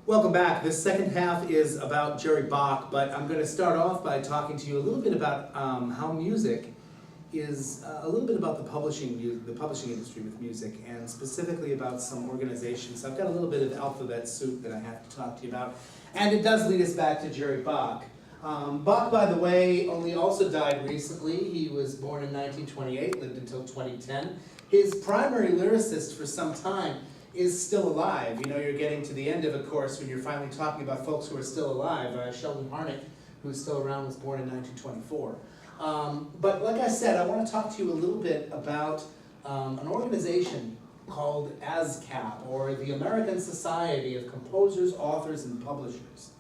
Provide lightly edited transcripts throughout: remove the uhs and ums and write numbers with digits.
Welcome back. This second half is about Jerry Bach, but I'm going to start off by talking to you a little bit about how music is a little bit about the publishing industry with music, and specifically about some organizations. I've got a little bit of alphabet soup that I have to talk to you about, and it does lead us back to Jerry Bach. Bach, by the way, also died recently. He was born in 1928, lived until 2010. His primary lyricist for some time is still alive. You know, you're getting to the end of a course when you're finally talking about folks who are still alive. Sheldon Harnick, who's still around, was born in 1924. But like I said, I want to talk to you a little bit about an organization called ASCAP, or the American Society of Composers, Authors, and Publishers.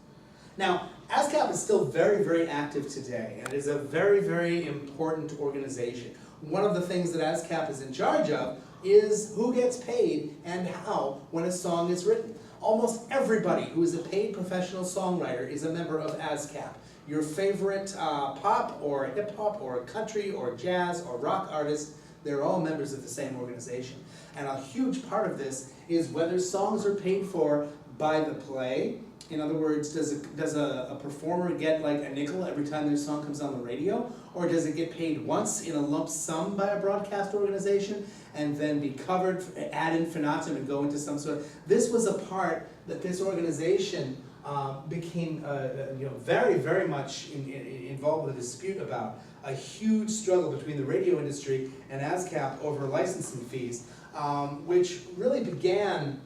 Now, ASCAP is still very, very active today, and it is a very, very important organization. One of the things that ASCAP is in charge of is who gets paid and how when a song is written. Almost everybody who is a paid professional songwriter is a member of ASCAP. Your favorite pop or hip hop or country or jazz or rock artist, they're all members of the same organization. And a huge part of this is whether songs are paid for by the play. In other words, does a performer get like a nickel every time their song comes on the radio? Or does it get paid once in a lump sum by a broadcast organization and then be covered ad infinitum and go into some sort of... This was a part that this organization became very, very much involved with a dispute about. A huge struggle between the radio industry and ASCAP over licensing fees, which really began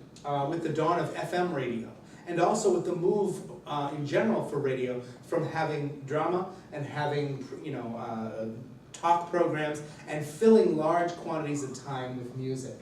with the dawn of FM radio. And also with the move in general for radio from having drama and having talk programs and filling large quantities of time with music.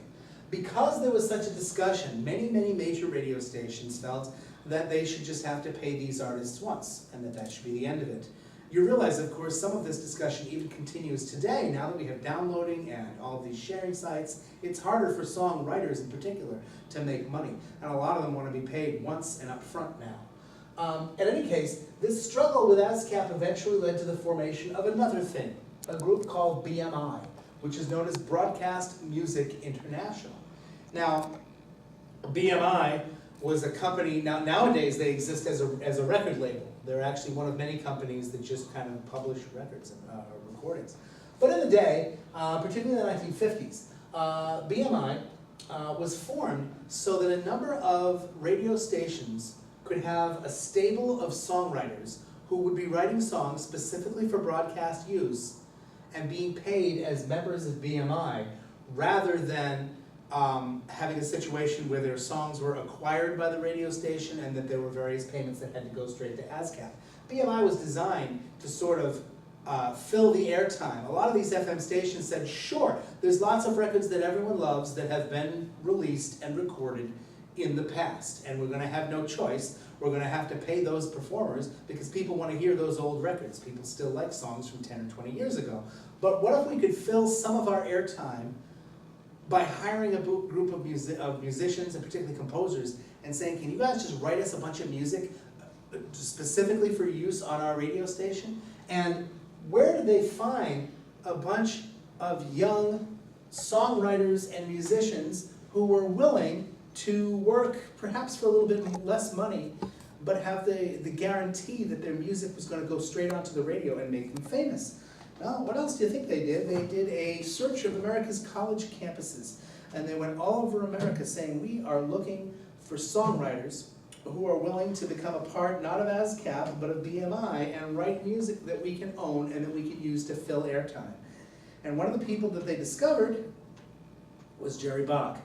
Because there was such a discussion, many, many major radio stations felt that they should just have to pay these artists once and that should be the end of it. You realize, of course, some of this discussion even continues today. Now that we have downloading and all of these sharing sites, it's harder for songwriters in particular to make money. And a lot of them want to be paid once and up front now. In any case, this struggle with ASCAP eventually led to the formation of another thing, a group called BMI, which is known as Broadcast Music International. Now, BMI was a company, nowadays they exist as a record label. They're actually one of many companies that just kind of publish records and recordings. But in the day, particularly in the 1950s, BMI was formed so that a number of radio stations could have a stable of songwriters who would be writing songs specifically for broadcast use and being paid as members of BMI, rather than having a situation where their songs were acquired by the radio station and that there were various payments that had to go straight to ASCAP. BMI was designed to sort of fill the airtime. A lot of these FM stations said, sure, there's lots of records that everyone loves that have been released and recorded in the past, and we're going to have no choice. We're going to have to pay those performers because people want to hear those old records. People still like songs from 10 or 20 years ago. But what if we could fill some of our airtime by hiring a group of musicians, and particularly composers, and saying, can you guys just write us a bunch of music specifically for use on our radio station? And where did they find a bunch of young songwriters and musicians who were willing to work perhaps for a little bit less money, but have the guarantee that their music was going to go straight onto the radio and make them famous? Well, what else do you think they did? They did a search of America's college campuses, and they went all over America saying, we are looking for songwriters who are willing to become a part, not of ASCAP, but of BMI, and write music that we can own and that we can use to fill airtime. And one of the people that they discovered was Jerry Bach.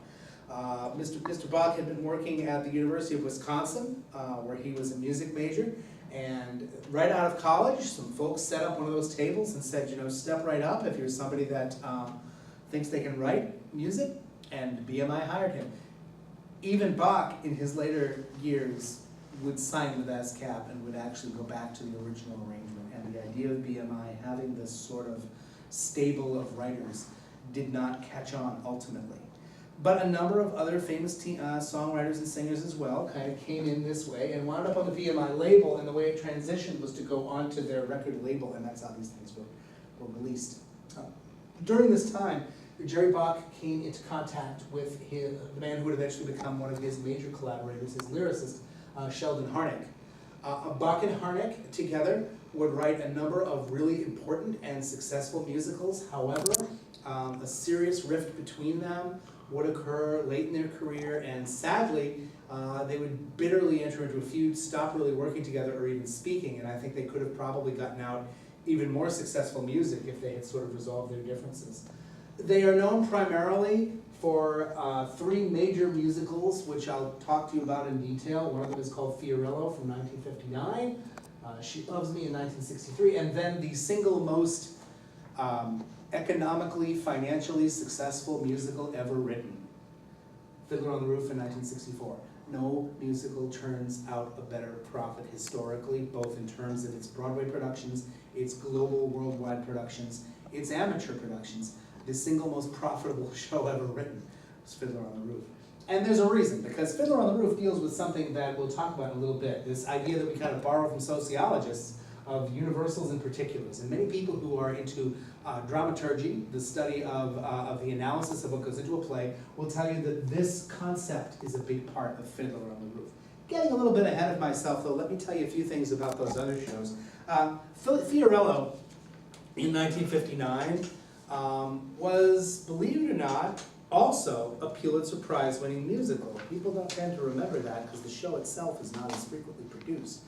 Mr. Bach had been working at the University of Wisconsin, where he was a music major. And right out of college, some folks set up one of those tables and said, step right up if you're somebody that thinks they can write music, and BMI hired him. Even Bach, in his later years, would sign with ASCAP and would actually go back to the original arrangement. And the idea of BMI having this sort of stable of writers did not catch on ultimately. But a number of other famous songwriters and singers as well kind of came in this way and wound up on the BMI label, and the way it transitioned was to go onto their record label, and that's how these things were released. During this time, Jerry Bach came into contact with the man who would eventually become one of his major collaborators, his lyricist, Sheldon Harnick. Bach and Harnick together would write a number of really important and successful musicals. However, a serious rift between them would occur late in their career, and sadly, they would bitterly enter into a feud, stop really working together or even speaking, and I think they could have probably gotten out even more successful music if they had sort of resolved their differences. They are known primarily for three major musicals, which I'll talk to you about in detail. One of them is called Fiorillo from 1959, She Loves Me in 1963, and then the single most economically, financially successful musical ever written, Fiddler on the Roof in 1964. No musical turns out a better profit historically, both in terms of its Broadway productions, its global worldwide productions, its amateur productions. The single most profitable show ever written was Fiddler on the Roof. And there's a reason, because Fiddler on the Roof deals with something that we'll talk about in a little bit, this idea that we kind of borrow from sociologists of universals and particulars. And many people who are into dramaturgy, the study of the analysis of what goes into a play, will tell you that this concept is a big part of Fiddler on the Roof. Getting a little bit ahead of myself, though, let me tell you a few things about those other shows. Fiorillo in 1959 was, believe it or not, also a Pulitzer Prize-winning musical. People don't tend to remember that because the show itself is not as frequently produced.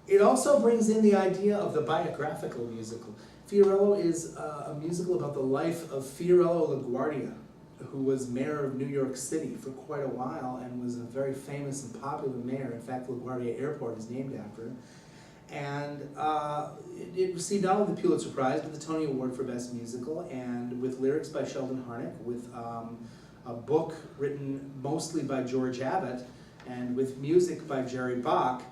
It also brings in the idea of the biographical musical. Fiorillo is a musical about the life of Fiorello LaGuardia, who was mayor of New York City for quite a while and was a very famous and popular mayor. In fact, LaGuardia Airport is named after him. And it received not only the Pulitzer Prize, but the Tony Award for Best Musical, and with lyrics by Sheldon Harnick, with a book written mostly by George Abbott, and with music by Jerry Bach.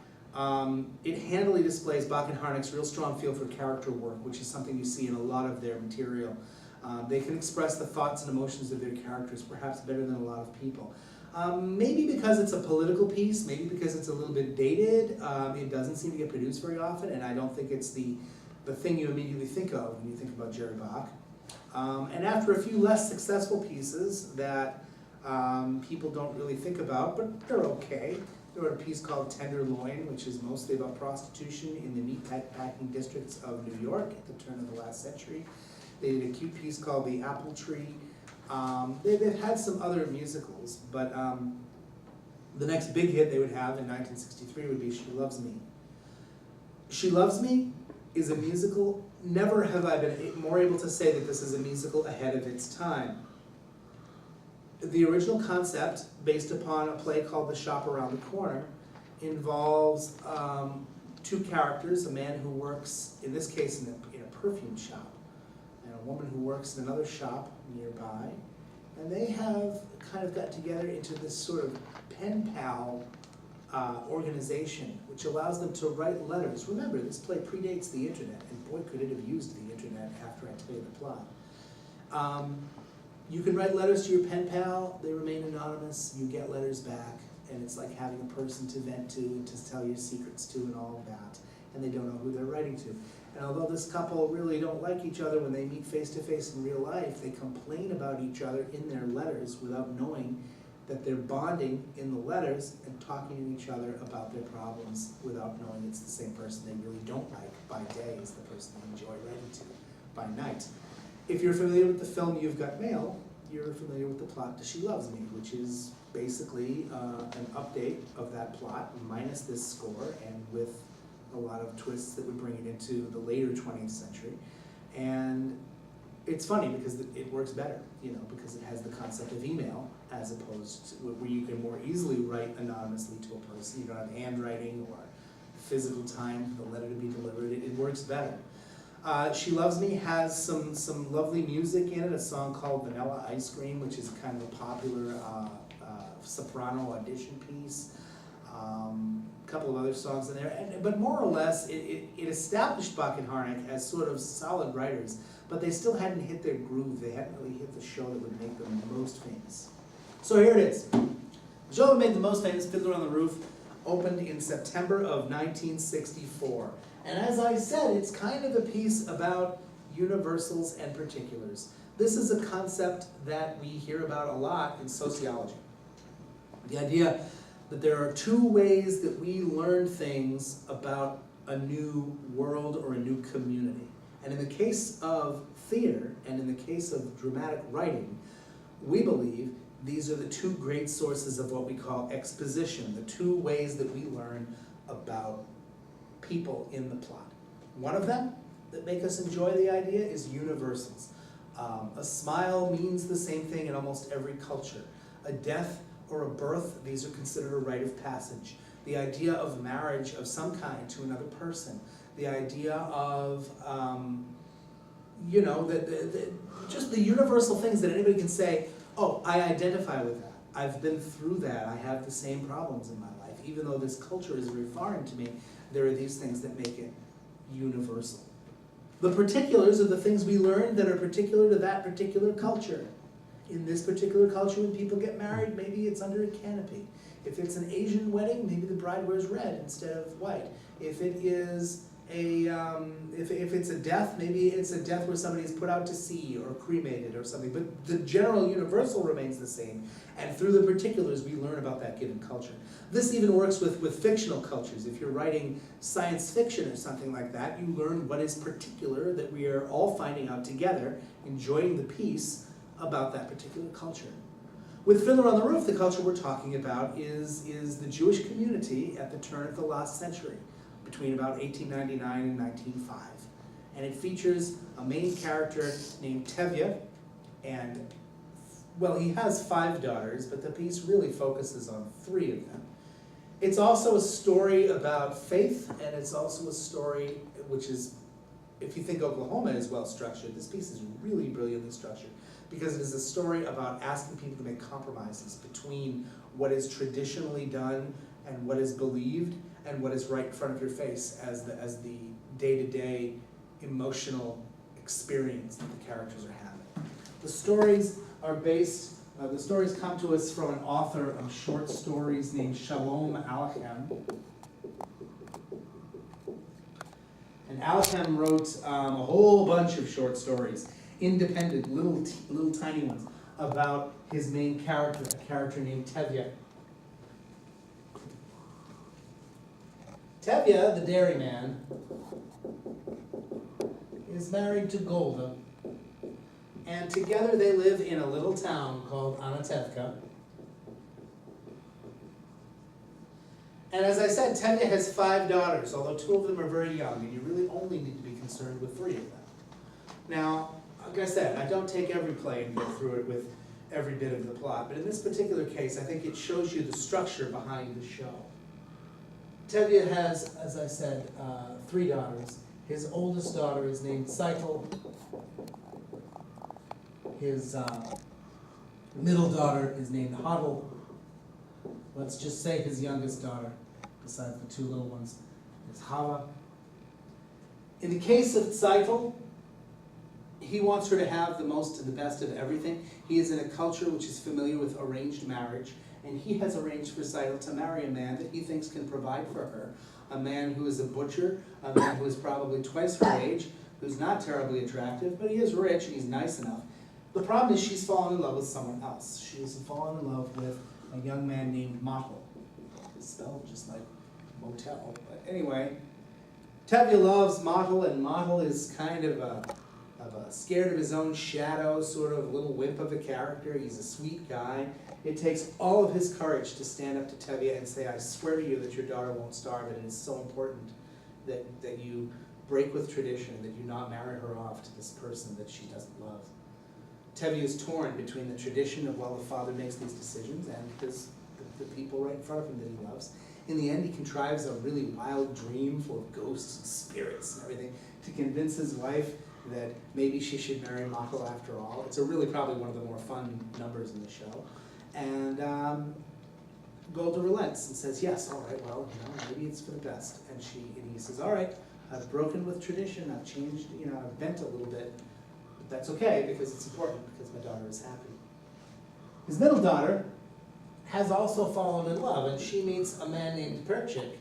It handily displays Bach and Harnick's real strong feel for character work, which is something you see in a lot of their material. They can express the thoughts and emotions of their characters perhaps better than a lot of people. Maybe because it's a political piece, maybe because it's a little bit dated, it doesn't seem to get produced very often, and I don't think it's the thing you immediately think of when you think about Jerry Bach. And after a few less successful pieces that people don't really think about, but they're okay. There wrote a piece called Tenderloin, which is mostly about prostitution in the meatpacking districts of New York at the turn of the last century. They did a cute piece called The Apple Tree. They've had some other musicals, but the next big hit they would have in 1963 would be She Loves Me. She Loves Me is a musical. Never have I been more able to say that this is a musical ahead of its time. The original concept, based upon a play called The Shop Around the Corner, involves two characters, a man who works, in this case, in a perfume shop, and a woman who works in another shop nearby, and they have kind of got together into this sort of pen pal organization, which allows them to write letters. Remember, this play predates the internet, and boy could it have used the internet after I tell you the plot. You can write letters to your pen pal, they remain anonymous, you get letters back, and it's like having a person to vent to tell your secrets to and all of that, and they don't know who they're writing to. And although this couple really don't like each other when they meet face to face in real life, they complain about each other in their letters without knowing that they're bonding in the letters and talking to each other about their problems without knowing it's the same person they really don't like by day is the person they enjoy writing to by night. If you're familiar with the film You've Got Mail, you're familiar with the plot to She Loves Me, which is basically an update of that plot, minus this score, and with a lot of twists that would bring it into the later 20th century. And it's funny because it works better, because it has the concept of email as opposed to where you can more easily write anonymously to a person. You don't have handwriting or physical time for the letter to be delivered. It works better. She Loves Me has some lovely music in it, a song called Vanilla Ice Cream, which is kind of a popular soprano audition piece. A couple of other songs in there, but more or less it established Bach and Harnick as sort of solid writers, but they still hadn't hit their groove. They hadn't really hit the show that would make them most famous. So here it is. The show that made them most famous, Fiddler on the Roof, opened in September of 1964. And as I said, it's kind of a piece about universals and particulars. This is a concept that we hear about a lot in sociology. The idea that there are two ways that we learn things about a new world or a new community. And in the case of theater and in the case of dramatic writing, we believe these are the two great sources of what we call exposition, the two ways that we learn about people in the plot. One of them that make us enjoy the idea is universals. A smile means the same thing in almost every culture. A death or a birth, these are considered a rite of passage. The idea of marriage of some kind to another person. The idea of, just the universal things that anybody can say, oh, I identify with that. I've been through that. I have the same problems in my life. Even though this culture is very foreign to me, there are these things that make it universal. The particulars are the things we learn that are particular to that particular culture. In this particular culture, when people get married, maybe it's under a canopy. If it's an Asian wedding, maybe the bride wears red instead of white. If it is if it's a death, maybe it's a death where somebody is put out to sea or cremated or something. But the general universal remains the same. And through the particulars, we learn about that given culture. This even works with fictional cultures. If you're writing science fiction or something like that, you learn what is particular that we are all finding out together, enjoying the piece about that particular culture. With Fiddler on the Roof, the culture we're talking about is the Jewish community at the turn of the last century, between about 1899 and 1905. And it features a main character named Tevye, and, well, he has 5 daughters, but the piece really focuses on 3 of them. It's also a story about faith, and it's also a story which is, if you think Oklahoma is well structured, this piece is really brilliantly structured, because it is a story about asking people to make compromises between what is traditionally done and what is believed and what is right in front of your face as the day-to-day emotional experience that the characters are having. The stories are based, the stories come to us from an author of short stories named Shalom Aleichem. And Aleichem wrote a whole bunch of short stories, independent, little tiny ones, about his main character, a character named Tevye. Tevye, the dairyman, is married to Golda, and together they live in a little town called Anatevka. And as I said, Tevye has 5 daughters, although 2 of them are very young, and you really only need to be concerned with 3 of them. Now, like I said, I don't take every play and go through it with every bit of the plot, but in this particular case, I think it shows you the structure behind the show. Tevye has, as I said, 3 daughters. His oldest daughter is named Seitel. His middle daughter is named Hodel. Let's just say his youngest daughter, besides the 2 little ones, is Hava. In the case of Seitel, he wants her to have the most and the best of everything. He is in a culture which is familiar with arranged marriage, and he has arranged for Seitel to marry a man that he thinks can provide for her. A man who is a butcher, a man who is probably twice her age, who's not terribly attractive, but he is rich and he's nice enough. The problem is she's fallen in love with someone else. She's fallen in love with a young man named Motel. It's spelled just like motel, but anyway. Tevye loves Motel, and Motel is kind of a scared of his own shadow, sort of little wimp of a character. He's a sweet guy. It takes all of his courage to stand up to Tevye and say, I swear to you that your daughter won't starve, and it's so important that you break with tradition, that you not marry her off to this person that she doesn't love. Tevye is torn between the tradition of, well, the father makes these decisions, and the people right in front of him that he loves. In the end, he contrives a really wild dream full of ghosts and spirits and everything to convince his wife that maybe she should marry Motel after all. It's really probably one of the more fun numbers in the show. And Golda relents and says, yes, all right, well, maybe it's for the best. And he says, all right, I've broken with tradition, I've changed, I've bent a little bit, but that's okay because it's important because my daughter is happy. His middle daughter has also fallen in love, and she meets a man named Perchik.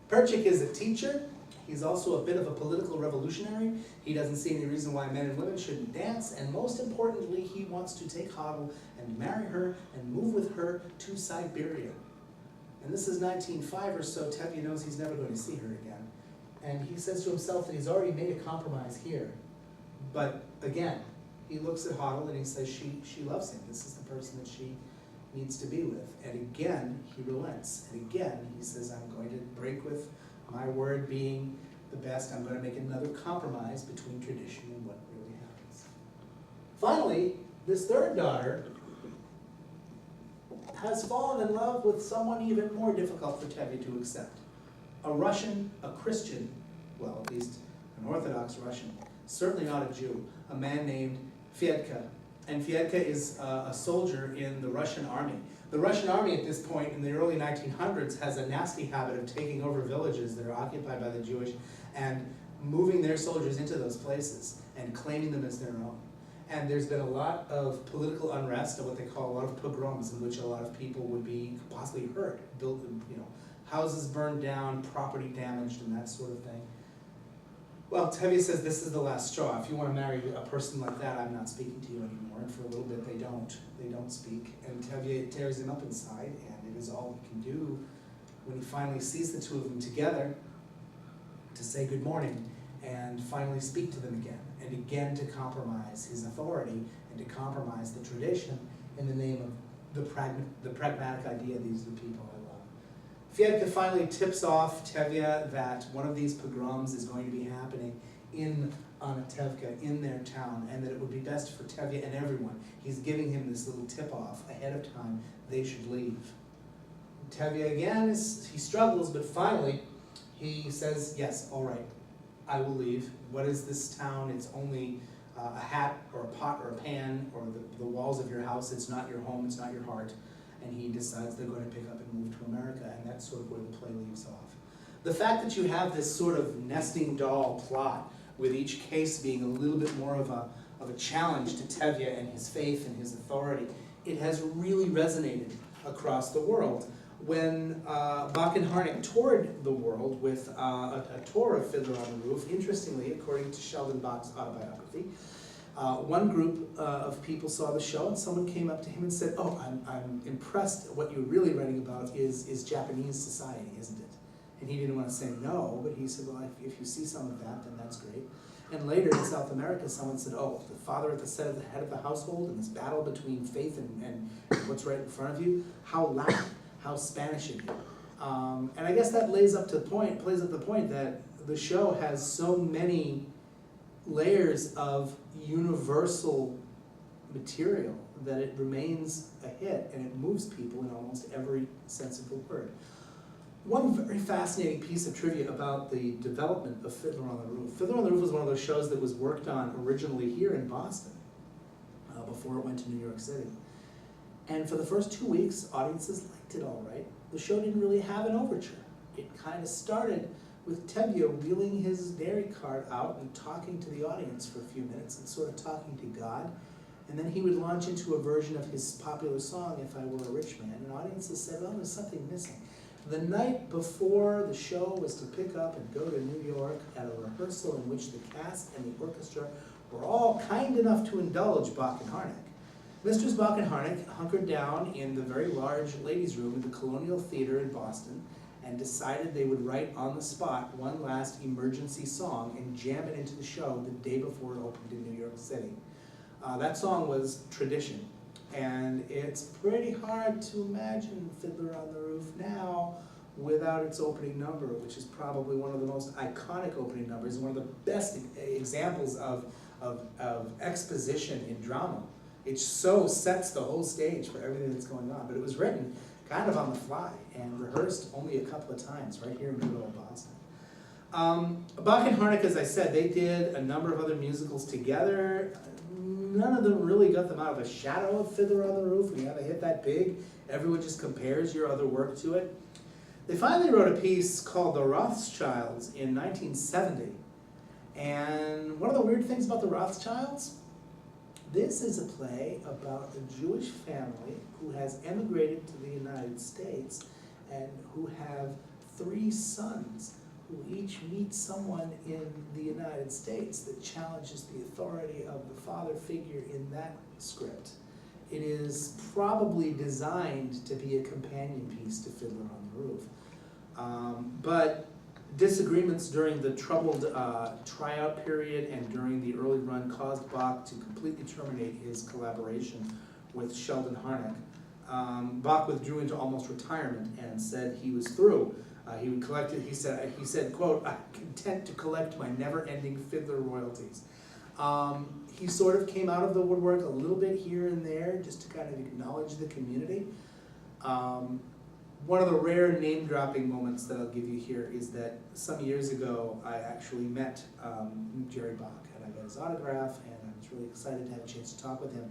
Perchik is a teacher. He's also a bit of a political revolutionary. He doesn't see any reason why men and women shouldn't dance, and most importantly, he wants to take Hodel and marry her and move with her to Siberia. And this is 1905 or so. Tevye knows he's never going to see her again. And he says to himself that he's already made a compromise here. But again, he looks at Hodel and he says she loves him. This is the person that she needs to be with. And again, he relents. And again, he says, I'm going to break with my word being the best. I'm going to make another compromise between tradition and what really happens. Finally, this third daughter has fallen in love with someone even more difficult for Tevye to accept. A Russian, a Christian, well, at least an Orthodox Russian, certainly not a Jew, a man named Fyedka. And Fyedka is a soldier in the Russian army. The Russian army at this point in the early 1900s has a nasty habit of taking over villages that are occupied by the Jewish and moving their soldiers into those places and claiming them as their own. And there's been a lot of political unrest, or what they call a lot of pogroms, in which a lot of people would be possibly hurt, houses burned down, property damaged, and that sort of thing. Well, Tevye says this is the last straw. If you want to marry a person like that, I'm not speaking to you anymore. And for a little bit, they don't speak. And Tevye tears him up inside, and it is all he can do when he finally sees the two of them together to say good morning and finally speak to them again, and again to compromise his authority and to compromise the tradition in the name of the pragmatic idea these are the people I love. Fyedka finally tips off Tevye that one of these pogroms is going to be happening in Anatevka, in their town, and that it would be best for Tevye and everyone. He's giving him this little tip-off ahead of time. They should leave. Tevye again, he struggles, but finally he says, yes, all right, I will leave. What is this town? It's only a hat or a pot or a pan or the walls of your house. It's not your home, it's not your heart. And he decides they're going to pick up and move to America, and that's sort of where the play leaves off. The fact that you have this sort of nesting doll plot, with each case being a little bit more of a challenge to Tevye and his faith and his authority, it has really resonated across the world. When Bach and Harnick toured the world with a tour of Fiddler on the Roof, interestingly, according to Sheldon Bach's autobiography, one group of people saw the show and someone came up to him and said, oh, I'm impressed. What you're really writing about is Japanese society, isn't it? And he didn't want to say no, but he said, well, if you see some of that, then that's great. And later in South America, someone said, oh, the father at the head of the household and this battle between faith and what's right in front of you, how Latin, how Spanish of you. And I guess that plays up the point that the show has so many layers of universal material that it remains a hit and it moves people in almost every sense of the word. One very fascinating piece of trivia about the development of Fiddler on the Roof. Fiddler on the Roof was one of those shows that was worked on originally here in Boston before it went to New York City. And for the first 2 weeks, audiences liked it all right. The show didn't really have an overture. It kind of started with Tevye wheeling his dairy cart out and talking to the audience for a few minutes and sort of talking to God. And then he would launch into a version of his popular song, If I Were a Rich Man, and audiences said, oh, there's something missing. The night before the show was to pick up and go to New York at a rehearsal in which the cast and the orchestra were all kind enough to indulge Bach and Harnick. Misters Bach and Harnick hunkered down in the very large ladies' room at the Colonial Theater in Boston and decided they would write on the spot one last emergency song and jam it into the show the day before it opened in New York City. That song was Tradition. And it's pretty hard to imagine Fiddler on the Roof now without its opening number, which is probably one of the most iconic opening numbers, one of the best examples of exposition in drama. It so sets the whole stage for everything that's going on. But it was written kind of on the fly and rehearsed only a couple of times right here in good old Boston. Bach and Harnick, as I said, they did a number of other musicals together. None of them really got them out of a shadow of Fiddler on the Roof. When you have a hit that big, everyone just compares your other work to it. They finally wrote a piece called The Rothschilds in 1970. And one of the weird things about The Rothschilds, this is a play about a Jewish family who has emigrated to the United States and who have 3 sons who each meet someone in the United States that challenges the authority of the father figure in that script. It is probably designed to be a companion piece to Fiddler on the Roof. But disagreements during the troubled tryout period and during the early run caused Bach to completely terminate his collaboration with Sheldon Harnick. Bach withdrew into almost retirement and said he was through. He said, quote, "I'm content to collect my never-ending fiddler royalties." He sort of came out of the woodwork a little bit here and there just to kind of acknowledge the community. One of the rare name-dropping moments that I'll give you here is that some years ago I actually met Jerry Bach, and I got his autograph, and I was really excited to have a chance to talk with him.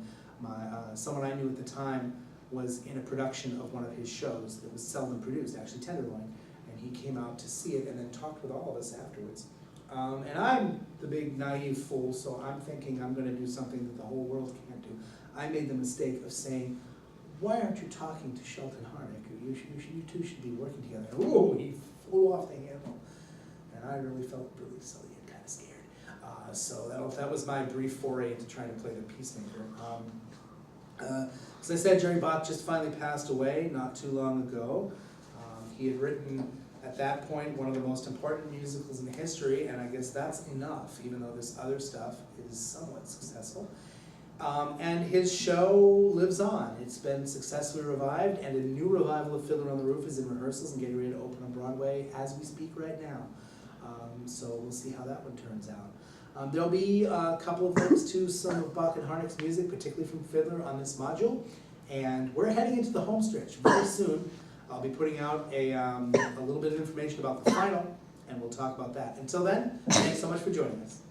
Someone I knew at the time was in a production of one of his shows that was seldom produced, actually Tenderloin, and he came out to see it and then talked with all of us afterwards. And I'm the big naive fool, so I'm thinking I'm going to do something that the whole world can't do. I made the mistake of saying, "Why aren't you talking to Sheldon Harnick? You two should be working together." Ooh, he flew off the handle. And I really felt really silly and kind of scared. So that was my brief foray into trying to play the peacemaker. As I said, Jerry Bach just finally passed away not too long ago. He had written, at that point, one of the most important musicals in history, and I guess that's enough, even though this other stuff is somewhat successful. And his show lives on. It's been successfully revived, and a new revival of Fiddler on the Roof is in rehearsals and getting ready to open on Broadway as we speak right now. So we'll see how that one turns out. There'll be a couple of links to some of Bach and Harnick's music, particularly from Fiddler, on this module. And we're heading into the home stretch very soon. I'll be putting out a little bit of information about the final, and we'll talk about that. Until then, thanks so much for joining us.